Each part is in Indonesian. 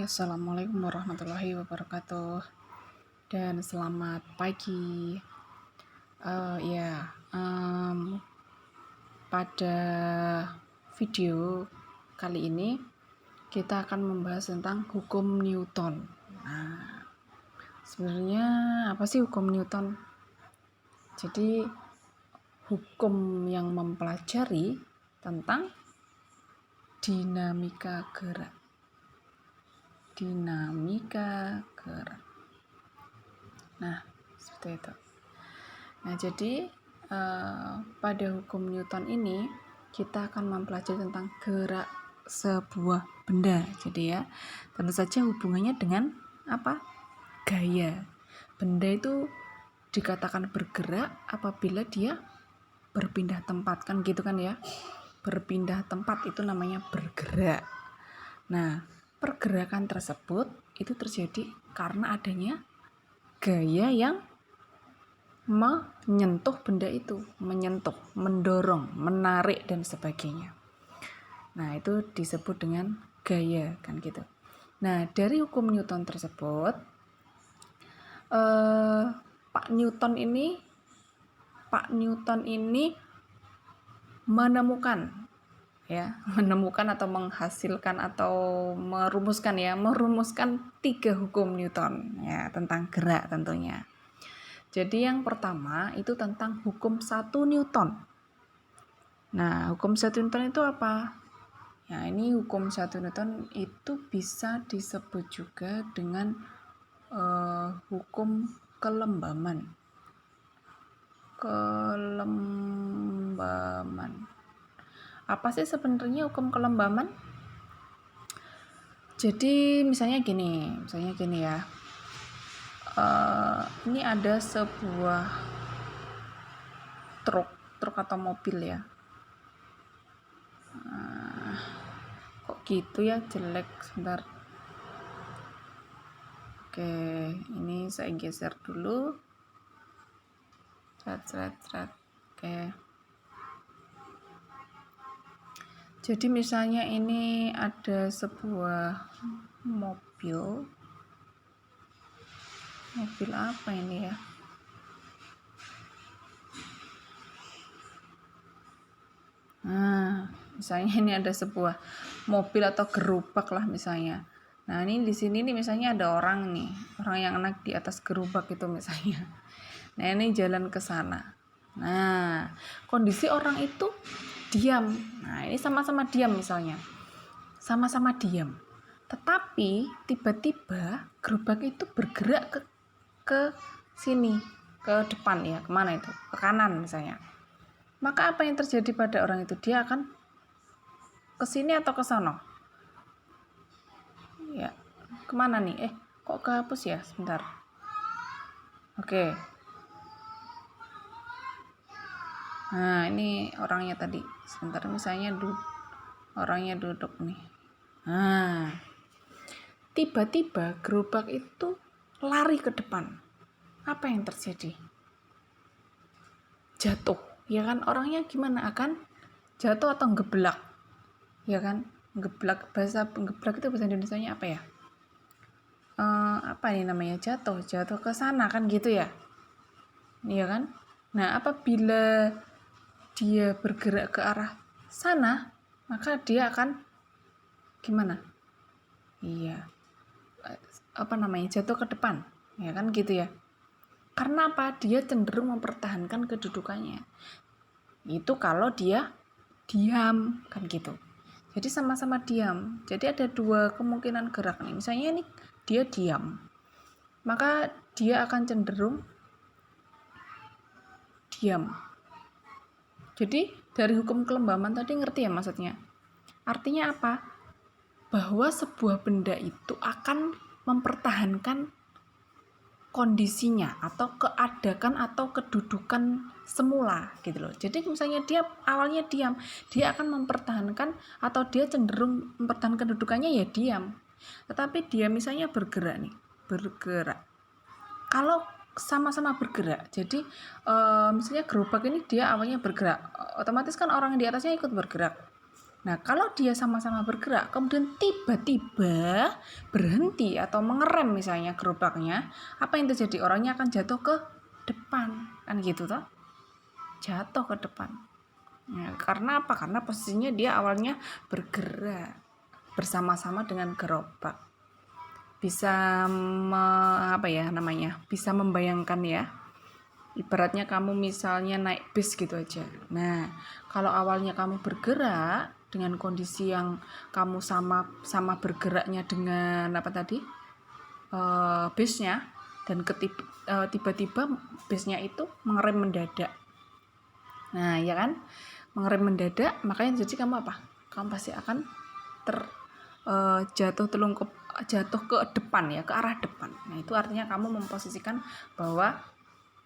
Assalamualaikum warahmatullahi wabarakatuh dan selamat pagi. Ya, pada video kali ini kita akan membahas tentang hukum Newton. Nah, sebenarnya apa sih hukum Newton? Jadi hukum yang mempelajari tentang dinamika gerak. Nah, seperti itu. Nah, jadi pada hukum Newton ini kita akan mempelajari tentang gerak sebuah benda. Jadi ya, tentu saja hubungannya dengan apa? Gaya. Benda itu dikatakan bergerak apabila dia berpindah tempat, kan gitu kan ya. Berpindah tempat itu namanya bergerak. Nah, pergerakan tersebut itu terjadi karena adanya gaya yang menyentuh benda itu, menyentuh, mendorong, menarik dan sebagainya. Nah, itu disebut dengan gaya, kan gitu. Nah, dari hukum Newton tersebut, Pak Newton ini menemukan atau menghasilkan atau merumuskan 3 hukum Newton ya tentang gerak tentunya. Jadi yang pertama itu tentang hukum 1 Newton. Nah, hukum 1 Newton itu apa? Ya, ini hukum 1 Newton itu bisa disebut juga dengan hukum kelembaman. Apa sih sebenarnya hukum kelembaman? Jadi misalnya gini ya. Ini ada sebuah truk atau mobil ya. Kok gitu ya, jelek, sebentar. Oke, ini saya geser dulu. Oke. Jadi misalnya ini ada sebuah mobil apa ini ya? Nah, misalnya ini ada sebuah mobil atau gerobak lah misalnya. Nah, ini di sini nih misalnya ada orang yang naik di atas gerobak itu misalnya. Nah, ini jalan ke sana. Nah, kondisi orang itu diam. Nah, ini sama-sama diam misalnya. Sama-sama diam. Tetapi tiba-tiba gerobak itu bergerak ke sini, ke depan ya, kemana itu? Ke kanan misalnya. Maka apa yang terjadi pada orang itu? Dia akan ke sini atau ke sana? Ya, kemana nih? Kok kehapus ya? Sebentar. Oke. Nah, ini orangnya tadi. Sebentar, misalnya orangnya duduk nih. Nah, tiba-tiba gerobak itu lari ke depan. Apa yang terjadi? Jatuh, ya kan? Orangnya gimana? Akan jatuh atau ngeblak, ya kan? Ngeblak, bahasa ngeblak itu bahasa Indonesianya apa ya? Apa ini namanya? Jatuh ke sana kan gitu ya? Iya kan? Nah, apabila dia bergerak ke arah sana, maka dia akan gimana? Iya. Jatuh ke depan, ya kan gitu ya? Karena apa? Dia cenderung mempertahankan kedudukannya. Itu kalau dia diam, kan gitu. Jadi sama-sama diam. Jadi ada 2 kemungkinan gerak nih. Misalnya ini dia diam, maka dia akan cenderung diam. Jadi dari hukum kelembaman tadi ngerti ya maksudnya? Artinya apa? Bahwa sebuah benda itu akan mempertahankan kondisinya atau keadakan atau kedudukan semula gitu loh. Jadi misalnya dia awalnya diam, dia akan mempertahankan atau dia cenderung mempertahankan kedudukannya ya diam. Tetapi dia misalnya bergerak. Kalau sama-sama bergerak, jadi misalnya gerobak ini dia awalnya bergerak, otomatis kan orang di atasnya ikut bergerak. Nah, kalau dia sama-sama bergerak, kemudian tiba-tiba berhenti atau mengerem misalnya gerobaknya, apa yang terjadi? Orangnya akan jatuh ke depan, kan gitu toh? Jatuh ke depan. Nah, karena apa? Karena posisinya dia awalnya bergerak bersama-sama dengan gerobak. Bisa bisa membayangkan ya. Ibaratnya kamu misalnya naik bis gitu aja. Nah, kalau awalnya kamu bergerak dengan kondisi yang kamu sama bergeraknya dengan bisnya, dan tiba-tiba bisnya itu mengerem mendadak. Nah, ya kan? Mengerem mendadak, makanya jadi kamu apa? Kamu pasti akan jatuh ke depan ya, ke arah depan. Nah, itu artinya kamu memposisikan bahwa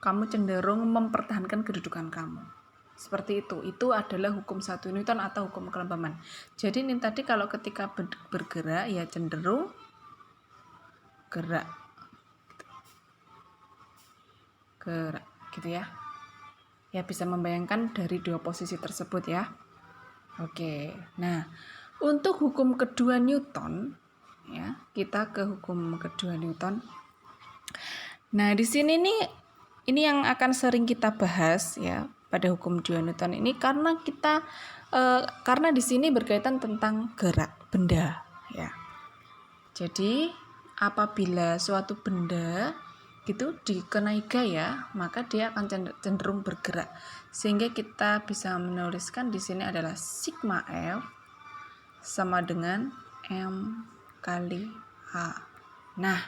kamu cenderung mempertahankan kedudukan kamu. Seperti itu. Itu adalah hukum 1 Newton atau hukum kelembaban. Jadi ini tadi kalau ketika bergerak ya cenderung gerak gitu ya. Ya bisa membayangkan dari dua posisi tersebut ya. Oke. Nah, untuk hukum kedua Newton ya, kita ke hukum kedua Newton. Nah, di sini nih ini yang akan sering kita bahas ya pada hukum 2 Newton ini karena di sini berkaitan tentang gerak benda ya. Jadi apabila suatu benda gitu dikenai gaya, maka dia akan cenderung bergerak. Sehingga kita bisa menuliskan di sini adalah sigma F sama dengan M kali H. Nah,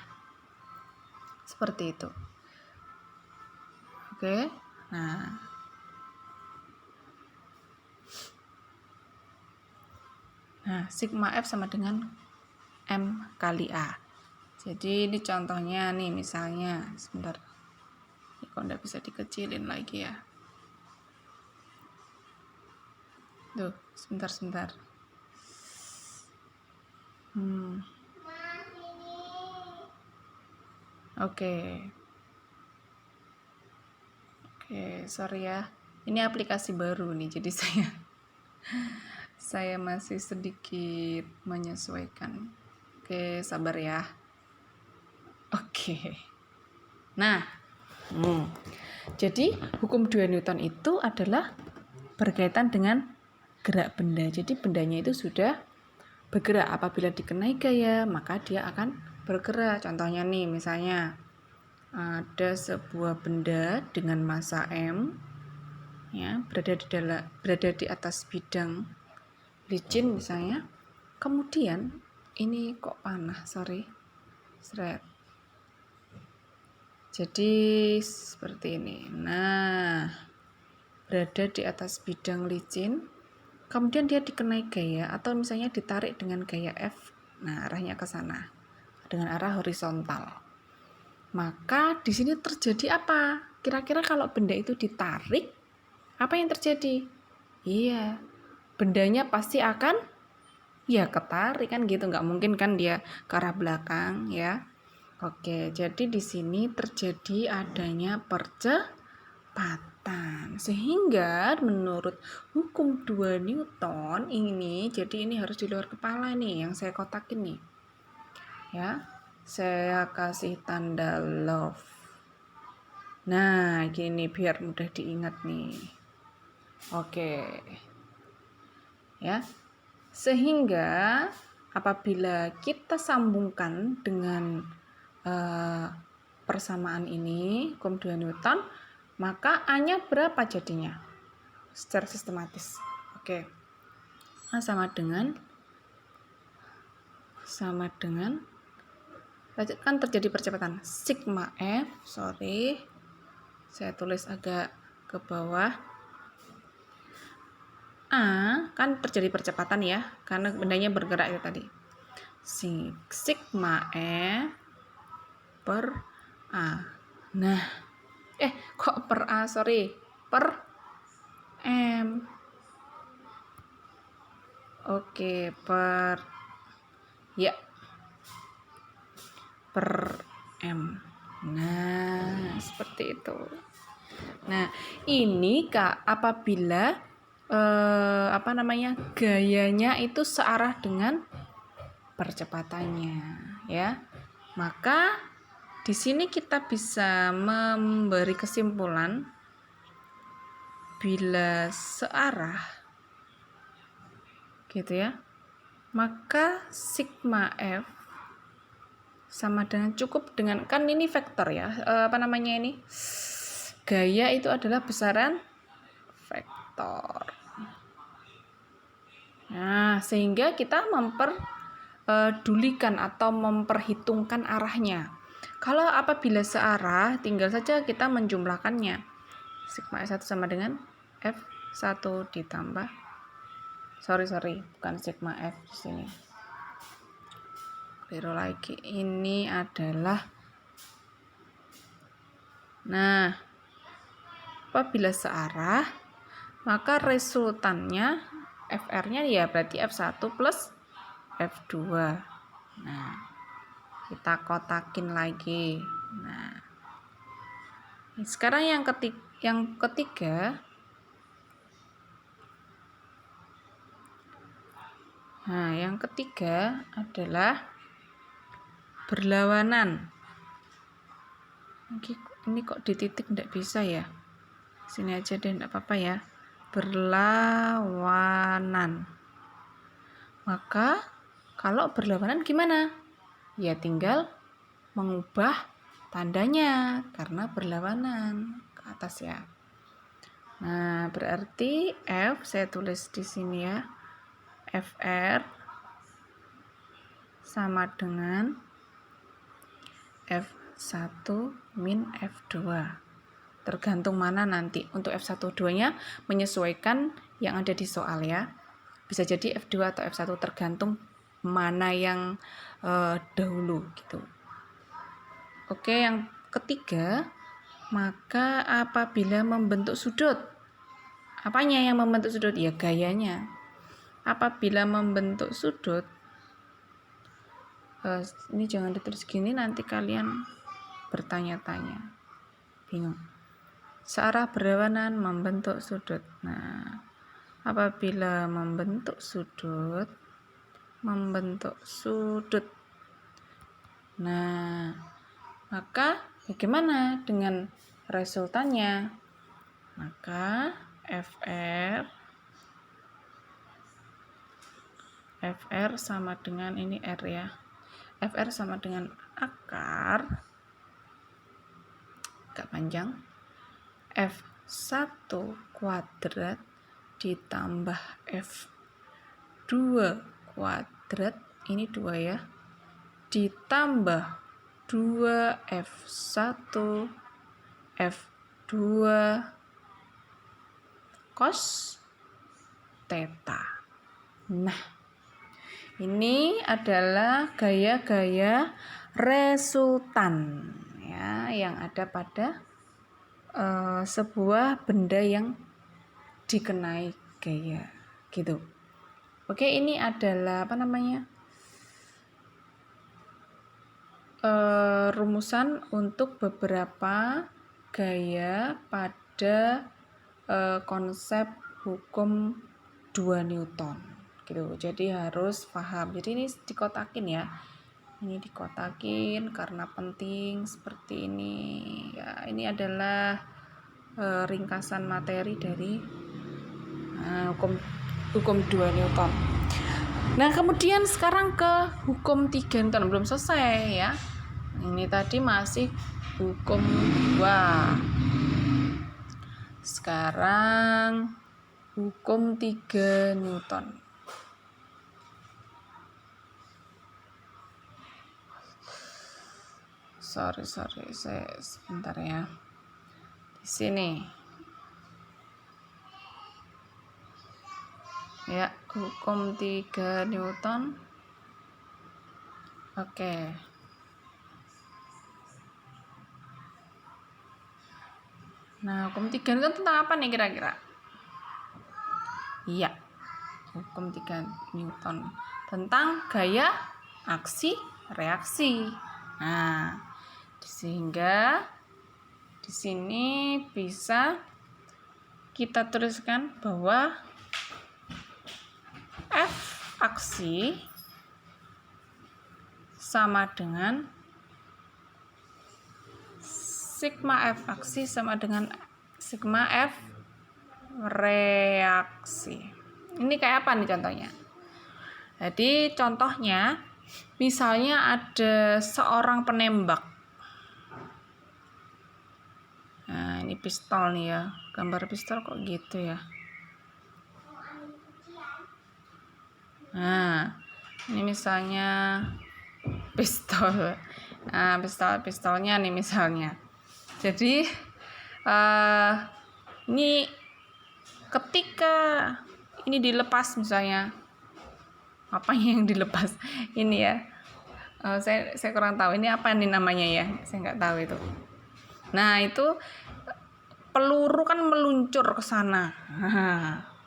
seperti itu. Oke. Nah, sigma F sama dengan M kali A. Jadi ini contohnya nih misalnya, sebentar. Ini kok nggak bisa dikecilin lagi ya. Tuh, sebentar. Oke, sorry ya. Ini aplikasi baru nih, jadi saya masih sedikit menyesuaikan. Oke, sabar ya. Oke. Nah, jadi hukum 2 Newton itu adalah berkaitan dengan gerak benda. Jadi bendanya itu sudah bergerak. Apabila dikenai gaya, maka dia akan bergerak. Contohnya nih, misalnya ada sebuah benda dengan massa M ya, berada di atas bidang licin misalnya. Kemudian ini kok panah, sorry. Jadi seperti ini. Nah, berada di atas bidang licin, kemudian dia dikenai gaya atau misalnya ditarik dengan gaya F. Nah, arahnya ke sana dengan arah horizontal. Maka di sini terjadi apa? Kira-kira kalau benda itu ditarik, apa yang terjadi? Iya, bendanya pasti akan ya ketarik kan gitu, nggak mungkin kan dia ke arah belakang ya. Oke, jadi di sini terjadi adanya percepatan. Sehingga menurut hukum 2 Newton ini, jadi ini harus di luar kepala nih yang saya kotakin nih. Ya. Saya kasih tanda love. Nah, gini biar mudah diingat nih. Oke. Ya. Sehingga apabila kita sambungkan dengan persamaan ini, hukum 2 Newton, maka A-nya berapa jadinya? Secara sistematis. Oke. A sama dengan kan terjadi percepatan sigma F, saya tulis agak ke bawah. A kan terjadi percepatan ya, karena bendanya bergerak ya tadi. Sigma F per A. Nah, kok per A, per M. Oke, per M. Nah, seperti itu. Nah, ini apabila gayanya itu searah dengan percepatannya, ya. Maka di sini kita bisa memberi kesimpulan bila searah, gitu ya, maka sigma F sama dengan cukup dengan, kan ini vektor ya, ini gaya itu adalah besaran vektor. Nah, sehingga kita memperdulikan atau memperhitungkan arahnya. Kalau apabila searah, tinggal saja kita menjumlahkannya. Sigma S1 sama dengan F1 ditambah, bukan sigma F di sini. Keliru lagi. Ini adalah, nah, apabila searah, maka resultannya FR-nya ya berarti F1 plus F2. Nah, kita kotakin lagi. Nah, sekarang yang ketiga. Nah, yang ketiga adalah berlawanan. Ini kok di titik enggak bisa ya? Sini aja deh, enggak apa-apa ya. Berlawanan. Maka kalau berlawanan gimana? Ya tinggal mengubah tandanya karena berlawanan ke atas ya. Nah, berarti F saya tulis di sini ya. FR sama dengan F1 min F2. Tergantung mana nanti. Untuk F1 2-nya menyesuaikan yang ada di soal ya. Bisa jadi F2 atau F1 tergantung mana yang dahulu gitu. Oke, yang ketiga, maka apabila membentuk sudut. Apanya yang membentuk sudut? Ya gayanya. Apabila membentuk sudut, ini jangan ditulis gini, nanti kalian bertanya-tanya, bingung. Searah berlawanan membentuk sudut. Nah, apabila membentuk sudut. Nah, maka bagaimana dengan resultannya? Maka FR sama dengan ini R ya. FR sama dengan akar, agak panjang, F1 kuadrat ditambah F2 kuadrat, ini 2 ya, ditambah 2F1 F2 cos theta. Nah, ini adalah gaya-gaya resultan ya, yang ada pada sebuah benda yang dikenai gaya gitu. Oke, ini adalah rumusan untuk beberapa gaya pada konsep hukum 2 Newton gitu. Jadi harus paham. Jadi ini dikotakin ya. Ini dikotakin karena penting seperti ini. Ya, ini adalah ringkasan materi dari hukum 2 Newton. Nah, kemudian sekarang ke hukum 3 Newton, belum selesai ya. Ini tadi masih hukum 2. Sekarang hukum 3 Newton. Sorry, saya sebentar ya. Di sini. Ya, hukum 3 Newton. Oke. Nah, hukum 3 Newton tentang apa nih kira-kira? Iya, hukum 3 Newton tentang gaya aksi reaksi. Nah, sehingga di sini bisa kita tuliskan bahwa F aksi sama dengan sigma F aksi sama dengan sigma F reaksi. Ini kayak apa nih contohnya? Jadi contohnya misalnya ada seorang penembak. Nah, ini pistol nih ya. Gambar pistol kok gitu ya. Nah, ini misalnya pistol. Nah, pistolnya nih misalnya. Jadi ini ketika ini dilepas misalnya, apa yang dilepas ini ya, saya kurang tahu ini apa nih namanya ya, saya nggak tahu itu. Nah, itu peluru kan meluncur ke sana.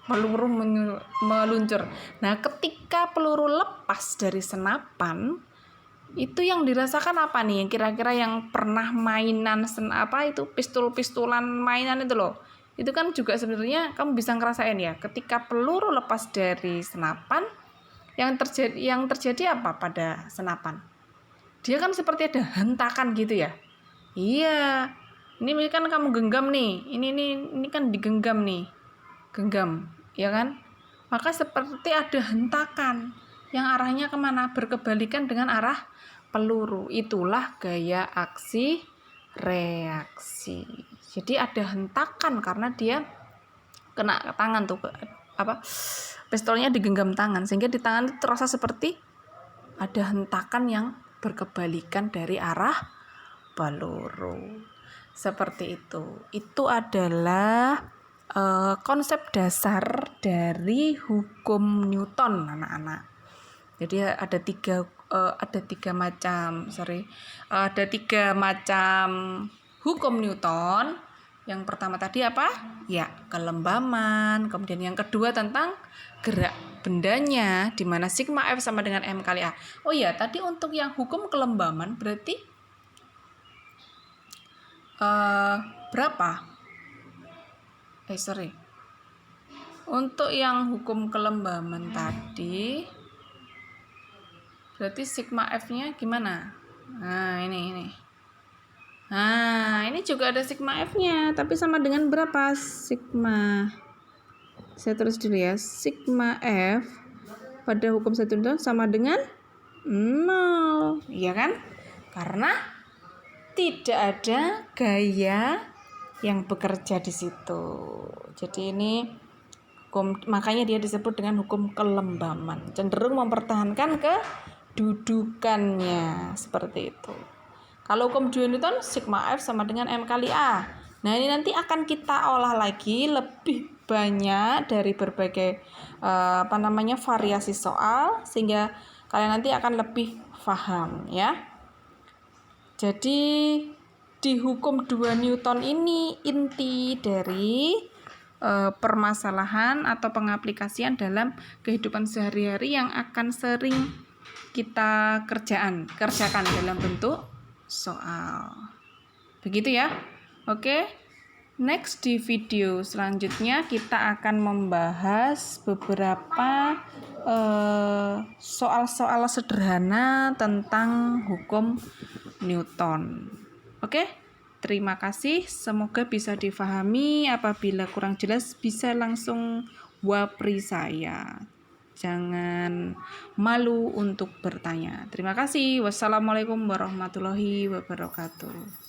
Peluru meluncur. Nah, ketika peluru lepas dari senapan, itu yang dirasakan apa nih? Kira-kira yang pernah mainan itu pistol-pistolan mainan itu loh. Itu kan juga sebenarnya kamu bisa ngerasain ya. Ketika peluru lepas dari senapan, yang terjadi apa pada senapan? Dia kan seperti ada hentakan gitu ya. Iya. Ini kan kamu genggam nih. Ini kan digenggam nih. Genggam, ya kan? Maka seperti ada hentakan yang arahnya kemana? Berkebalikan dengan arah peluru. Itulah gaya aksi reaksi. Jadi ada hentakan karena dia kena tangan tuh, pistolnya digenggam tangan, sehingga di tangan itu terasa seperti ada hentakan yang berkebalikan dari arah peluru. Seperti itu. Itu adalah konsep dasar dari hukum Newton, anak-anak. Jadi ada tiga macam hukum Newton. Yang pertama tadi apa? Ya, kelembaman. Kemudian yang kedua tentang gerak bendanya, di mana sigma F sama dengan M kali A. Oh iya, tadi untuk yang hukum kelembaman berarti berapa? Untuk yang hukum kelembaman tadi berarti sigma F-nya gimana? Nah, ini. Nah, ini juga ada sigma F-nya, tapi sama dengan berapa? Sigma. Saya tulis dulu ya. Sigma F pada hukum 1 Newton sama dengan 0. Iya kan? Karena tidak ada gaya yang bekerja di situ. Jadi ini makanya dia disebut dengan hukum kelembaman. Cenderung mempertahankan kedudukannya. Seperti itu. Kalau hukum 2 Newton, sigma F sama dengan M kali A. Nah, ini nanti akan kita olah lagi lebih banyak dari berbagai variasi soal, sehingga kalian nanti akan lebih paham ya. Jadi di hukum 2 Newton ini inti dari permasalahan atau pengaplikasian dalam kehidupan sehari-hari yang akan sering kita kerjakan dalam bentuk soal. Begitu ya. Oke. Next di video selanjutnya kita akan membahas beberapa soal-soal sederhana tentang hukum Newton. Oke. Terima kasih. Semoga bisa difahami. Apabila kurang jelas bisa langsung wapri saya. Jangan malu untuk bertanya. Terima kasih. Wassalamualaikum warahmatullahi wabarakatuh.